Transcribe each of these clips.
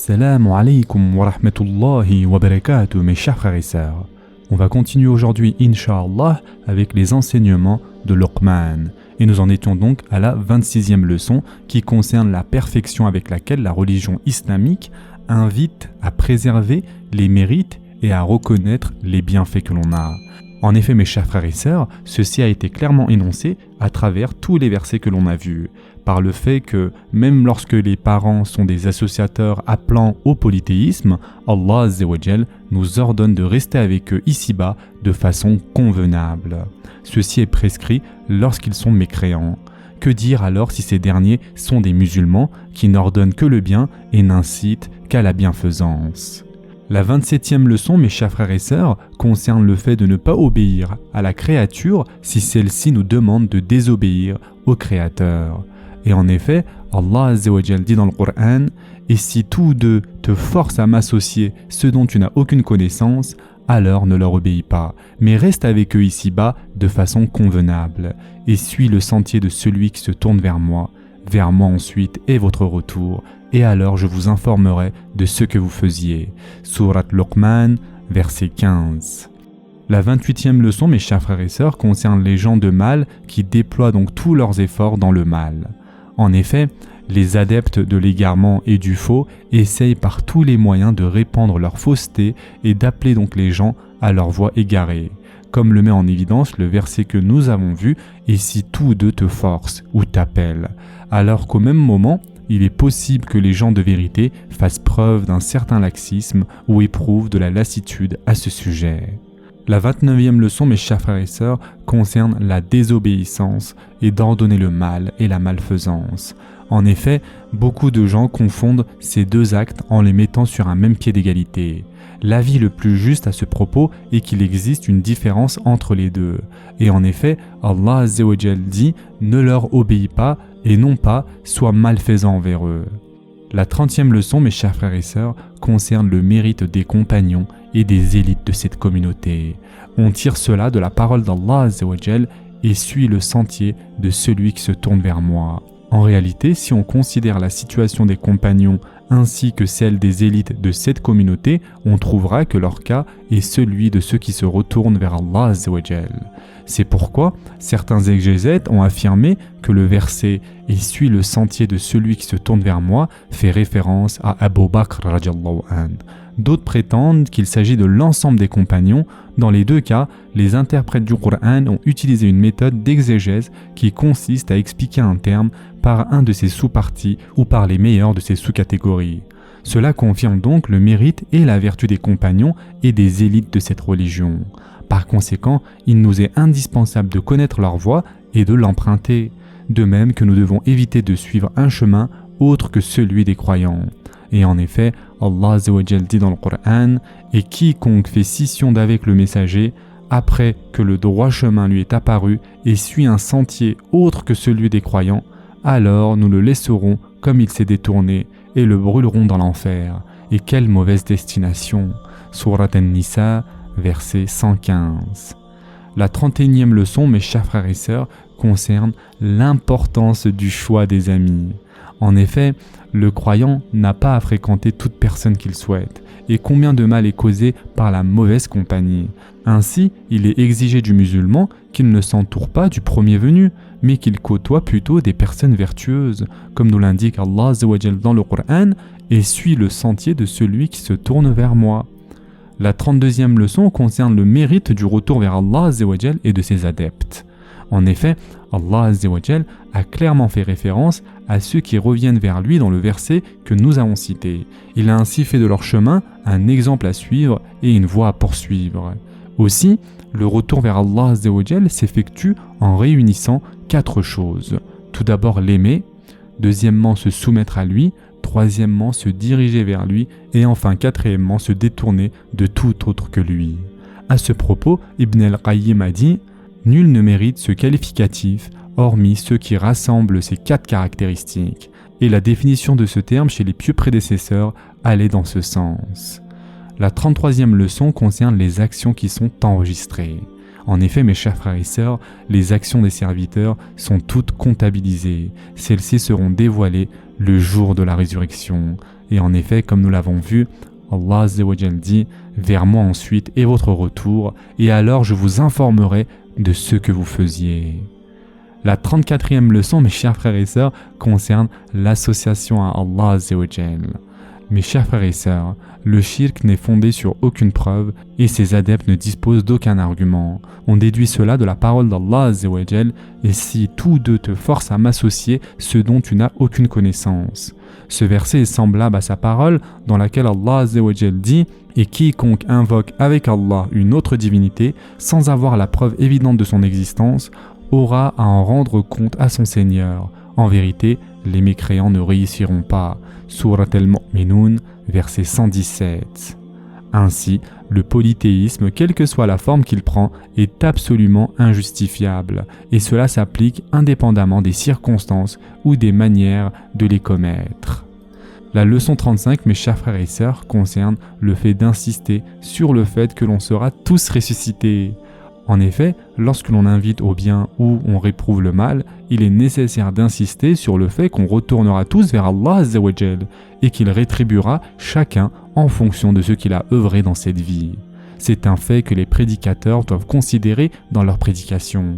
Assalamu alaikum wa rahmatullahi wa barakatuh, mes chers frères et sœurs. On va continuer aujourd'hui, Inch'Allah, avec les enseignements de Luqman. Et nous en étions donc à la 26e leçon qui concerne la perfection avec laquelle la religion islamique invite à préserver les mérites et à reconnaître les bienfaits que l'on a. En effet, mes chers frères et sœurs, ceci a été clairement énoncé à travers tous les versets que l'on a vus, par le fait que même lorsque les parents sont des associateurs appelant au polythéisme, Allah Azza wa Jal nous ordonne de rester avec eux ici-bas de façon convenable. Ceci est prescrit lorsqu'ils sont mécréants. Que dire alors si ces derniers sont des musulmans qui n'ordonnent que le bien et n'incitent qu'à la bienfaisance? La 27e leçon, mes chers frères et sœurs, concerne le fait de ne pas obéir à la créature si celle-ci nous demande de désobéir au Créateur. Et en effet, Allah Azza wa Jal dit dans le Coran « Et si tous deux te forcent à m'associer ce dont tu n'as aucune connaissance, alors ne leur obéis pas, mais reste avec eux ici-bas de façon convenable, et suis le sentier de celui qui se tourne vers moi ensuite est votre retour, et alors je vous informerai de ce que vous faisiez. » Sourate Luqman, verset 15. La 28e leçon, mes chers frères et sœurs, concerne les gens de mal qui déploient donc tous leurs efforts dans le mal. En effet, les adeptes de l'égarement et du faux essayent par tous les moyens de répandre leur fausseté et d'appeler donc les gens à leur voie égarée. Comme le met en évidence le verset que nous avons vu, « Et si tous deux te forcent ou t'appellent » alors qu'au même moment, il est possible que les gens de vérité fassent preuve d'un certain laxisme ou éprouvent de la lassitude à ce sujet. La 29e leçon, mes chers frères et sœurs, concerne la désobéissance et d'ordonner le mal et la malfaisance. En effet, beaucoup de gens confondent ces deux actes en les mettant sur un même pied d'égalité. L'avis le plus juste à ce propos est qu'il existe une différence entre les deux. Et en effet, Allah Azza wa Jal dit « Ne leur obéis pas et non pas sois malfaisant envers eux ». La 30e leçon, mes chers frères et sœurs, concerne le mérite des compagnons et des élites de cette communauté. On tire cela de la parole d'Allah Azza wa Jal et suit le sentier de celui qui se tourne vers moi. En réalité, si on considère la situation des compagnons ainsi que celle des élites de cette communauté, on trouvera que leur cas est celui de ceux qui se retournent vers Allah Azza wa Jal. C'est pourquoi certains exégètes ont affirmé que le verset « Et suis le sentier de celui qui se tourne vers moi » fait référence à Abu Bakr radiyallahu anhu. D'autres prétendent qu'il s'agit de l'ensemble des compagnons. Dans les deux cas, les interprètes du Coran ont utilisé une méthode d'exégèse qui consiste à expliquer un terme par un de ses sous-parties ou par les meilleurs de ses sous-catégories. Cela confirme donc le mérite et la vertu des compagnons et des élites de cette religion. Par conséquent, il nous est indispensable de connaître leur voie et de l'emprunter, de même que nous devons éviter de suivre un chemin autre que celui des croyants. Et en effet, Allah Azza wa Jal dit dans le Coran « Et quiconque fait scission d'avec le messager, après que le droit chemin lui est apparu et suit un sentier autre que celui des croyants, alors nous le laisserons comme il s'est détourné et le brûlerons dans l'enfer. Et quelle mauvaise destination » Sourate An-Nisa, verset 115. La 31e leçon, mes chers frères et sœurs, concerne l'importance du choix des amis. En effet, le croyant n'a pas à fréquenter toute personne qu'il souhaite, et combien de mal est causé par la mauvaise compagnie. Ainsi, il est exigé du musulman qu'il ne s'entoure pas du premier venu, mais qu'il côtoie plutôt des personnes vertueuses, comme nous l'indique Allah Azza wa Jal dans le Coran, et suit le sentier de celui qui se tourne vers moi. La 32e leçon concerne le mérite du retour vers Allah Azza wa Jal et de ses adeptes. En effet, Allah Azza wa Jal a clairement fait référence à ceux qui reviennent vers lui dans le verset que nous avons cité. Il a ainsi fait de leur chemin un exemple à suivre et une voie à poursuivre. Aussi, le retour vers Allah Azza wa Jal s'effectue en réunissant 4 choses. Tout d'abord l'aimer, deuxièmement se soumettre à lui, troisièmement se diriger vers lui et enfin quatrièmement se détourner de tout autre que lui. À ce propos, Ibn al-Qayyim a dit « Nul ne mérite ce qualificatif hormis ceux qui rassemblent ces 4 caractéristiques. » Et la définition de ce terme chez les pieux prédécesseurs allait dans ce sens. La 33e leçon concerne les actions qui sont enregistrées. En effet, mes chers frères et sœurs, les actions des serviteurs sont toutes comptabilisées. Celles-ci seront dévoilées le jour de la résurrection. Et en effet, comme nous l'avons vu, Allah Azza wa Jal dit « Vers moi ensuite est votre retour, et alors je vous informerai de ce que vous faisiez. » La 34e leçon, mes chers frères et sœurs, concerne l'association à Allah Azza wa Jal. Mes chers frères et sœurs, le shirk n'est fondé sur aucune preuve et ses adeptes ne disposent d'aucun argument. On déduit cela de la parole d'Allah Azza wa Jal, et si tous deux te forcent à m'associer ce dont tu n'as aucune connaissance. Ce verset est semblable à sa parole dans laquelle Allah Azza wa Jal dit « Et quiconque invoque avec Allah une autre divinité sans avoir la preuve évidente de son existence aura à en rendre compte à son Seigneur. En vérité, les mécréants ne réussiront pas. » Surat al-Mu'minun, verset 117. Ainsi, le polythéisme, quelle que soit la forme qu'il prend, est absolument injustifiable, et cela s'applique indépendamment des circonstances ou des manières de les commettre. La leçon 35, mes chers frères et sœurs, concerne le fait d'insister sur le fait que l'on sera tous ressuscités. En effet, lorsque l'on invite au bien ou on réprouve le mal, il est nécessaire d'insister sur le fait qu'on retournera tous vers Allah Azza wa Jal et qu'il rétribuera chacun en fonction de ce qu'il a œuvré dans cette vie. C'est un fait que les prédicateurs doivent considérer dans leur prédication.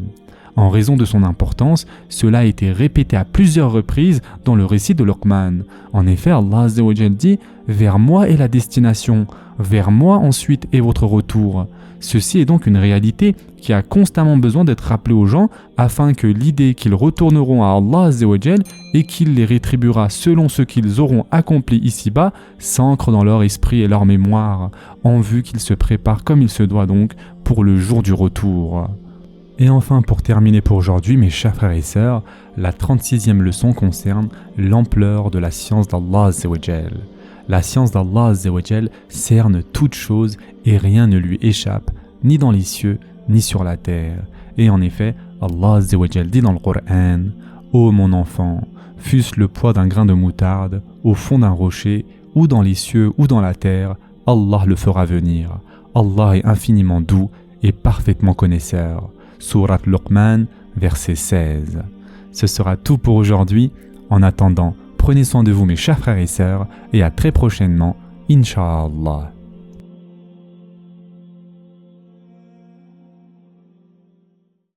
En raison de son importance, cela a été répété à plusieurs reprises dans le récit de Luqman. En effet, Allah Azza wa Jal dit « Vers moi est la destination, vers moi ensuite est votre retour ». Ceci est donc une réalité qui a constamment besoin d'être rappelée aux gens afin que l'idée qu'ils retourneront à Allah Azza wa Jal et qu'il les rétribuera selon ce qu'ils auront accompli ici-bas s'ancre dans leur esprit et leur mémoire, en vue qu'ils se préparent comme il se doit donc pour le jour du retour. Et enfin, pour terminer pour aujourd'hui, mes chers frères et sœurs, la 36e leçon concerne l'ampleur de la science d'Allah Azza wa Jal. La science d'Allah Azza wa Jal cerne toute chose et rien ne lui échappe, ni dans les cieux, ni sur la terre. Et en effet, Allah Azza wa Jal dit dans le Coran « Ô mon enfant, fût-ce le poids d'un grain de moutarde, au fond d'un rocher, ou dans les cieux ou dans la terre, Allah le fera venir. Allah est infiniment doux et parfaitement connaisseur. » Surat Luqman, verset 16. Ce sera tout pour aujourd'hui. En attendant, prenez soin de vous mes chers frères et sœurs et à très prochainement, Inch'Allah.